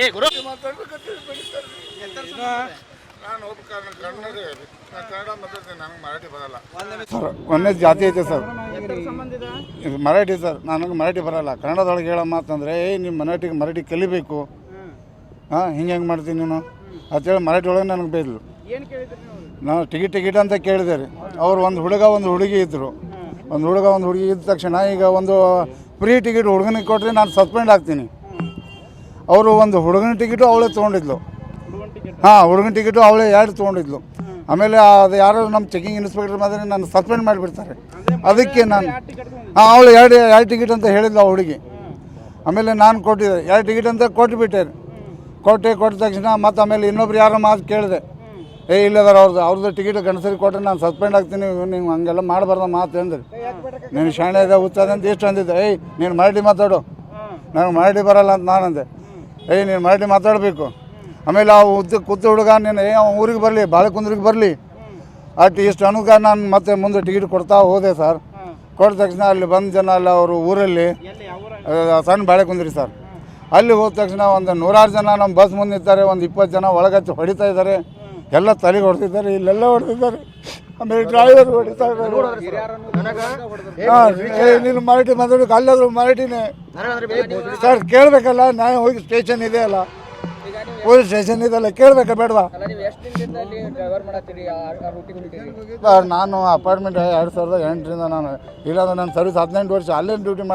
ನಾನು ಕನ್ನಡ ಮಾತಾಡ್ತೀನಿ, ನನಗೆ ಮರಾಠಿ ಬರಲ್ಲ ಸರ್. ಒಂದೇ ಜಾತಿ ಐತೆ ಸರ್, ಇದು ಮರಾಠಿ ಸರ್. ನನಗೆ ಮರಾಠಿ ಬರಲ್ಲ. ಕನ್ನಡದೊಳಗೆ ಹೇಳೋ ಮಾತಂದರೆ ನಿಮ್ಮ ಮರಾಠಿ ಕಲಿಬೇಕು. ಹಾಂ, ಹಿಂಗೆ ಮಾಡ್ತೀನಿ ನೀನು ಅಂತೇಳಿ ಮರಾಠಿ ಒಳಗೆ ನನಗೆ ಬೈದ್ರು. ನಾನು ಟಿಕೆಟ್ ಅಂತ ಕೇಳಿದೆ ರೀ. ಅವ್ರು ಒಂದು ಹುಡುಗ ಒಂದು ಹುಡುಗಿ ಇದ್ದರು. ಒಂದು ಹುಡುಗ ಒಂದು ಹುಡುಗಿ ಇದ್ದ ತಕ್ಷಣ ಈಗ ಒಂದು ಫ್ರೀ ಟಿಕೆಟ್ ಹುಡುಗನಿಗೆ ಕೊಟ್ಟರೆ ನಾನು ಸಸ್ಪೆಂಡ್ ಆಗ್ತೀನಿ. ಅವರು ಒಂದು ಹುಡುಗನ ಟಿಕೆಟು ಅವಳೇ ತೊಗೊಂಡಿದ್ಲು. ಹಾಂ, ಹುಡುಗನ ಟಿಕೆಟು ಅವಳೇ 2 ತೊಗೊಂಡಿದ್ಲು. ಆಮೇಲೆ ಅದು ಯಾರು ನಮ್ಮ ಚೆಕಿಂಗ್ ಇನ್ಸ್ಪೆಕ್ಟರ್ ಮಾತ್ರ ನಾನು ಸಸ್ಪೆಂಡ್ ಮಾಡಿಬಿಡ್ತಾರೆ. ಅದಕ್ಕೆ ನಾನು ಅವಳು 2 ಟಿಕೆಟ್ ಅಂತ ಹೇಳಿದ್ಲು ಆ ಹುಡುಗಿ. ಆಮೇಲೆ ನಾನು ಕೊಟ್ಟಿದ್ದೆ 2 ಟಿಕೆಟ್ ಅಂತ ಕೊಟ್ಟುಬಿಟ್ಟೆ. ಕೊಟ್ಟ ತಕ್ಷಣ ಮತ್ತು ಆಮೇಲೆ ಇನ್ನೊಬ್ರು ಯಾರೋ ಮಾತು ಕೇಳಿದೆ, ಇಲ್ಲದಾರ ಅವ್ರದ್ದು ಟಿಕೆಟ್ ಗಂಡಸರಿಗೆ ಕೊಟ್ಟರೆ ನಾನು ಸಸ್ಪೆಂಡ್ ಆಗ್ತೀನಿ, ನೀವು ಹಂಗೆಲ್ಲ ಮಾಡಬಾರ್ದು ಮಾತು ಅಂದ್ರಿ. ನೀನು ಶಾಣೆ ಇದೆ ಹುಚ್ಚದ ಅಂತ ಎಷ್ಟು ಅಂದಿದ್ದೆ. ನೀನು ಮರಾಠಿ ಮಾತಾಡು, ನನಗೆ ಮರಾಠಿ ಬರಲ್ಲ ಅಂತ ನಾನು ಅಂದೆ. ನೀನು ಮರಾಠಿ ಮಾತಾಡಬೇಕು. ಆಮೇಲೆ ಆ ಕೂತು ಹುಡುಗ ನೀನು ಊರಿಗೆ ಬರಲಿ, ಬಾಳೆಕುಂದ್ರಿಗೆ ಬರಲಿ ಅಷ್ಟು ಇಷ್ಟು ಅನುಗ ನಾನು ಮತ್ತೆ ಮುಂದೆ ಟಿಕೆಟ್ ಕೊಡ್ತಾ ಹೋದೆ ಸರ್. ಕೊಟ್ಟ ತಕ್ಷಣ ಅಲ್ಲಿ ಬಂದ ಜನ ಅಲ್ಲ ಅವರು ಊರಲ್ಲಿ ಸಣ್ಣ ಬಾಳೆಕುಂದ್ರಿ ಸರ್. ಅಲ್ಲಿ ಹೋದ ತಕ್ಷಣ ಒಂದು 100 ಜನ ನಮ್ಮ ಬಸ್ ಮುಂದೆ ನಿಂತಾರೆ. ಒಂದು 20 ಜನ ಒಳಗಚ್ಚಿ ಹೊಡಿತಾ ಇದ್ದಾರೆ. ಎಲ್ಲ ತಲೆಗೆ ಹೊಡೆದಿದ್ದಾರೆ, ಇಲ್ಲೆಲ್ಲ ಹೊಡೆದಿದ್ದಾರೆ. ಆಮೇಲೆ ಡ್ರೈವರ್ ಹೊಡಿತಾ ಇದ್ದಾರೆ. ನೀನು ಮರಾಠಿ ಮಾತಾಡೋಕೆ ಅಲ್ಲಾದ್ರು ಮರಾಠಿನೇ ಸರ್. ಕೇಳಬೇಕಲ್ಲ, ನ್ಯಾಯ ಹೋಗಿ ಸ್ಟೇಷನ್ ಇದೆ ಅಲ್ಲ, ಪೊಲೀಸ್ ಸ್ಟೇಷನ್ ಇದೆಲ್ಲ ಕೇಳಬೇಕಾ ಬೇಡವಾ? ನಾನು ಅಪಾರ್ಟ್ಮೆಂಟ್ 2008ರಿಂದ ನಾನು ಇಲ್ಲಾಂದ್ರೆ ನನ್ನ ಸರ್ವಿಸ್ 18 ವರ್ಷ ಅಲ್ಲೇ ಡ್ಯೂಟಿ